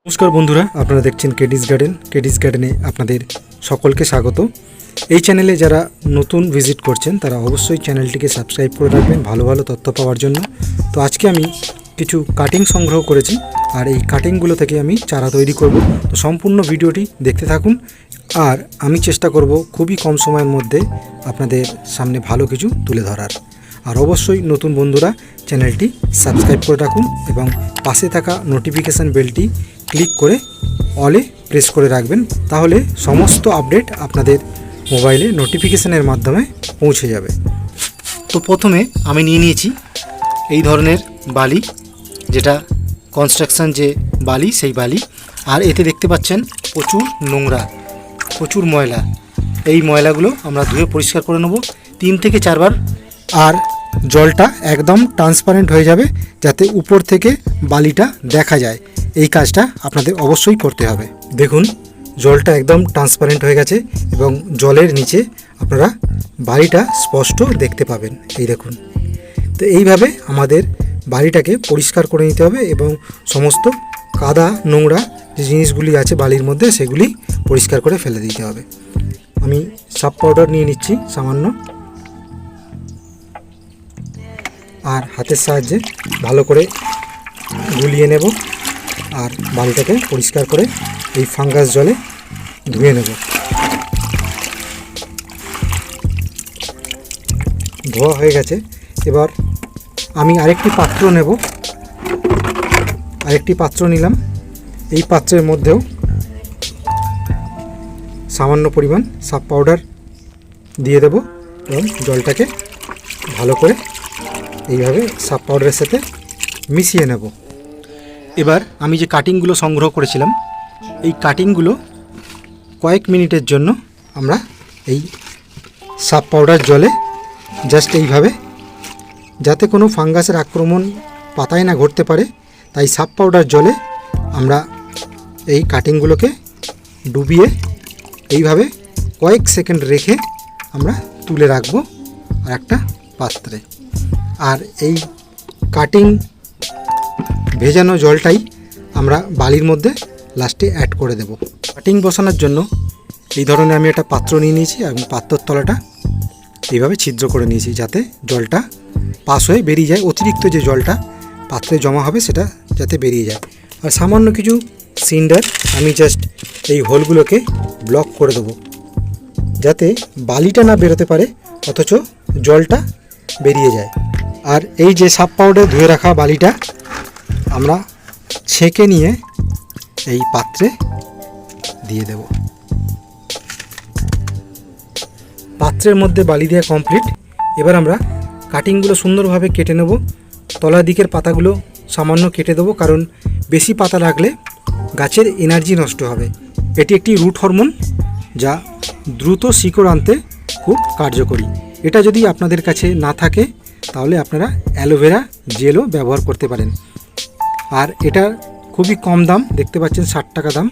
নমস্কার বন্ধুরা, আপনারা দেখছেন কেডিস গার্ডেন। কেডিস গার্ডেনে আপনাদের সকলকে স্বাগত। এই চ্যানেলে যারা নতুন ভিজিট করছেন তারা অবশ্যই চ্যানেলটিকে সাবস্ক্রাইব করে রাখবেন ভালো ভালো তথ্য পাওয়ার জন্য। তো আজকে আমি কিছু কাটিং সংগ্রহ করেছি, আর এই কাটিংগুলো থেকে আমি চারা তৈরি করব। তো সম্পূর্ণ ভিডিওটি দেখতে থাকুন, আর আমি চেষ্টা করব খুবই কম সময়ের মধ্যে আপনাদের সামনে ভালো কিছু তুলে ধরার। আর অবশ্যই নতুন বন্ধুরা চ্যানেলটি সাবস্ক্রাইব করে রাখুন এবং পাশে থাকা নোটিফিকেশান বেলটি ক্লিক করে অলে প্রেস করে রাখবেন, তাহলে সমস্ত আপডেট আপনাদের মোবাইলে নোটিফিকেশানের মাধ্যমে পৌঁছে যাবে। তো প্রথমে আমি নিয়ে নিয়েছি এই ধরনের বালি, যেটা কনস্ট্রাকশান যে বালি সেই বালি। আর এতে দেখতে পাচ্ছেন প্রচুর নোংরা, প্রচুর ময়লা। এই ময়লাগুলো আমরা ধুয়ে পরিষ্কার করে নেব 3 থেকে 4 বার। আর জলটা একদম ট্রান্সপারেন্ট হয়ে যাবে, যাতে উপর থেকে বালিটা দেখা যায়। এই কাজটা আপনাদের অবশ্যই করতে হবে। দেখুন জলটা একদম ট্রান্সপারেন্ট হয়ে গেছে এবং জলের নিচে আপনারা বালিটা স্পষ্ট দেখতে পাবেন। এই দেখুন। তো এইভাবে আমাদের বালিটাকে পরিষ্কার করে নিতে হবে এবং সমস্ত কাদা নোংরা যে জিনিসগুলি আছে বালির মধ্যে সেগুলি পরিষ্কার করে ফেলে দিতে হবে। আমি সার্ফ পাউডার নিয়ে নিচ্ছি সামান্য, আর হাতের সাহায্যে ভালো করে গুলিয়ে নেব আর বালিটাকে পরিষ্কার করে এই ফাঙ্গাস জলে ধুয়ে নেব। ধোয়া হয়ে গেছে। এবার আমি আরেকটি পাত্র নেব, আরেকটি পাত্র নিলাম। এই পাত্রের মধ্যেও সামান্য পরিমাণ সার্ফ পাউডার দিয়ে দেব এবং জলটাকে ভালো করে এইভাবে সার্ফ পাউডারের সাথে মিশিয়ে নেব। এবার আমি যে কাটিংগুলো সংগ্রহ করেছিলাম, এই কাটিংগুলো কয়েক মিনিটের জন্য আমরা এই সার্ফ পাউডার জলে জাস্ট এইভাবে, যাতে কোনো ফাঙ্গাসের আক্রমণ পাতায় না ঘটতে পারে, তাই সার্ফ পাউডার জলে আমরা এই কাটিংগুলোকে ডুবিয়ে এইভাবে কয়েক সেকেন্ড রেখে আমরা তুলে রাখবো আর একটা পাত্রে। আর এই কাটিং ভেজানো জলটাই আমরা বালির মধ্যে লাস্টে অ্যাড করে দেব। কাটিং বসানোর জন্য এই ধরনের আমি একটা পাত্র নিয়ে নিয়েছি এবং পাত্রর তলাটা এইভাবে ছিদ্র করে নিয়েছি, যাতে জলটা পাস হয়ে বেরিয়ে যায়। অতিরিক্ত যে জলটা পাত্রে জমা হবে সেটা যাতে বেরিয়ে যায়। আর সামান্য কিছু সিন্ডার আমি জাস্ট এই হোলগুলোকে ব্লক করে দেবো, যাতে বালিটা না বেরোতে পারে অথচ জলটা বেরিয়ে যায়। আর এই যে সার্ফ পাউডার ধুয়ে রাখা বালিটা আমরা ছেঁকে নিয়ে এই পাত্রে দিয়ে দেব। পাত্রের মধ্যে বালি দেওয়া কমপ্লিট। এবার আমরা কাটিংগুলো সুন্দরভাবে কেটে নেব। তলার দিকের পাতাগুলো সামান্য কেটে দেবো, কারণ বেশি পাতা রাখলে গাছের এনার্জি নষ্ট হবে। এটি একটি রুট হরমোন, যা দ্রুত শিকড় আনতে খুব কার্যকরী। এটা যদি আপনাদের কাছে না থাকে তাহলে আপনারা অ্যালোভেরা জেলও ব্যবহার করতে পারেন। আর এটা খুবই কম দাম, দেখতে পাচ্ছেন 60 টাকা দাম।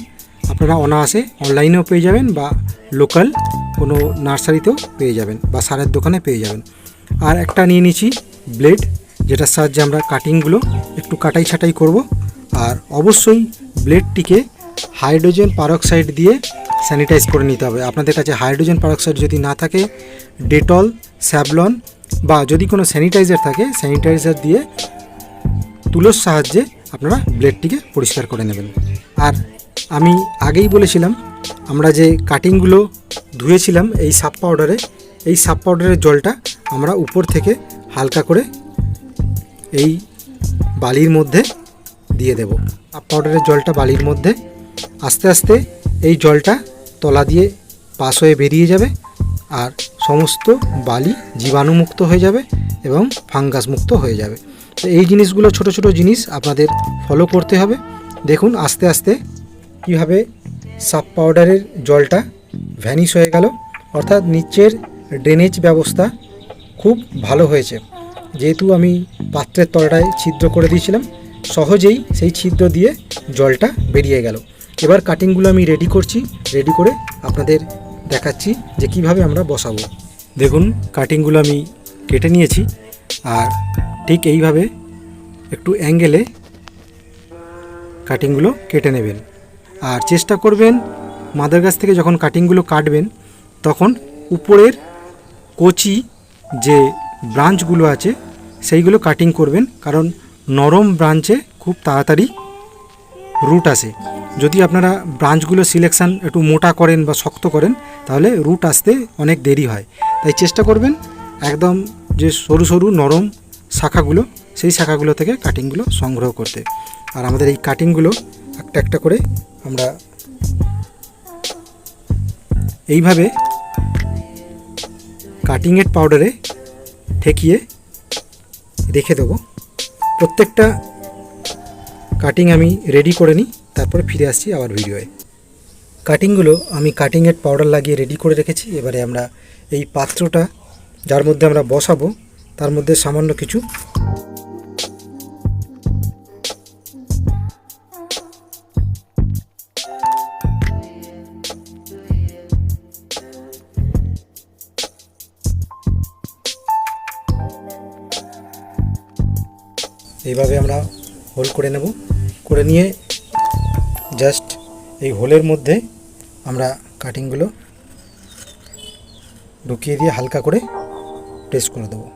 আপনারা অনায়াসে অনলাইনেও পেয়ে যাবেন বা লোকাল কোনো নার্সারিতেও পেয়ে যাবেন বা সারের দোকানে পেয়ে যাবেন। আর একটা নিয়ে নিয়েছি ব্লেড, যেটার সাহায্যে আমরা কাটিংগুলো একটু কাটাই ছাটাই করব। আর অবশ্যই ব্লেডটিকে হাইড্রোজেন পারক্সাইড দিয়ে স্যানিটাইজ করে নিতে হবে। আপনাদের কাছে হাইড্রোজেন পারক্সাইড যদি না থাকে, ডেটল, স্যাভলন বা যদি কোনো স্যানিটাইজার থাকে, স্যানিটাইজার দিয়ে তুলোর সাহায্যে আপনারা ব্লেডটিকে পরিষ্কার করে নেবেন। আর আমি আগেই বলেছিলাম, আমরা যে কাটিংগুলো ধুয়েছিলাম এই সার্ফ পাউডারে, এই সার্ফ পাউডারের জলটা আমরা উপর থেকে হালকা করে এই বালির মধ্যে দিয়ে দেব। সার্ফ পাউডারের জলটা বালির মধ্যে আস্তে আস্তে এই জলটা তলা দিয়ে পাস হয়ে বেরিয়ে যাবে, আর সমস্ত বালি জীবাণুমুক্ত হয়ে যাবে এবং ফাঙ্গাস মুক্ত হয়ে যাবে। তো এই জিনিসগুলো ছোট ছোট জিনিস আপনাদের ফলো করতে হবে। দেখুন আস্তে আস্তে কীভাবে সার্ফ পাউডারের জলটা ভ্যানিশ হয়ে গেল, অর্থাৎ নিচের ড্রেনেজ ব্যবস্থা খুব ভালো হয়েছে। যেহেতু আমি পাত্রের তলাটায় ছিদ্র করে দিয়েছিলাম, সহজেই সেই ছিদ্র দিয়ে জলটা বেরিয়ে গেল। এবার কাটিংগুলো আমি রেডি করছি, রেডি করে আপনাদের দেখাচ্ছি যে কিভাবে আমরা বসাবো। দেখুন কাটিংগুলো আমি কেটে নিয়েছি, আর ঠিক এইভাবে একটু অ্যাঙ্গেলে কাটিংগুলো কেটে নেবেন। আর চেষ্টা করবেন মাদার গাছ থেকে যখন কাটিংগুলো কাটবেন তখন উপরের কচি যে ব্রাঞ্চগুলো আছে সেইগুলো কাটিং করবেন, কারণ নরম ব্রাঞ্চে খুব তাড়াতাড়ি রুট আসে। যদি আপনারা ব্রাঞ্চগুলো সিলেকশান একটু মোটা করেন বা শক্ত করেন তাহলে রুট আসতে অনেক দেরি হয়। তাই চেষ্টা করবেন একদম যে সরু সরু নরম শাখাগুলো সেই শাখাগুলো থেকে কাটিংগুলো সংগ্রহ করতে। আর আমাদের এই কাটিংগুলো একটা একটা করে আমরা এইভাবে কাটিংয়ের পাউডারে ঠেকিয়ে রেখে দেবো। প্রত্যেকটা কাটিং আমি রেডি করে নিই, তারপরে ফিরে আসছি আবার ভিডিওয়ে। কাটিংগুলো আমি কাটিংয়ের পাউডার লাগিয়ে রেডি করে রেখেছি। এবারে আমরা এই পাত্রটা যার মধ্যে আমরা বসাবো তার মধ্যে সামান্য কিছু এইভাবে আমরা হোল করে নেব। করে নিয়ে জাস্ট এই হোলের মধ্যে আমরা কাটিংগুলো ঢুকিয়ে দিয়ে হালকা করে প্রেস করে দেবো।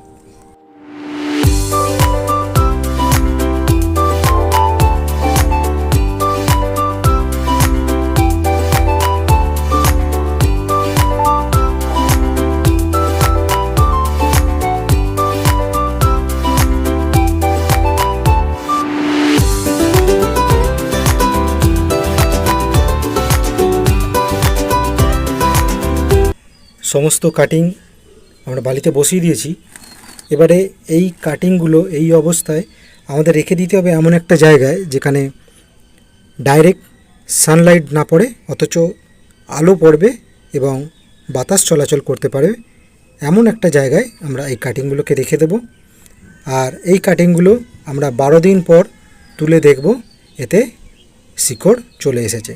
সমস্ত কাটিং আমরা বালিতে বসিয়ে দিয়েছি। এবারে এই কাটিংগুলো এই অবস্থায় আমাদের রেখে দিতে হবে এমন একটা জায়গায় যেখানে ডাইরেক্ট সানলাইট না পড়ে অথচ আলো পড়বে এবং বাতাস চলাচল করতে পারে, এমন একটা জায়গায় আমরা এই কাটিংগুলোকে রেখে দেব। আর এই কাটিংগুলো আমরা 12 দিন পর তুলে দেখব এতে শিকড় চলে এসেছে।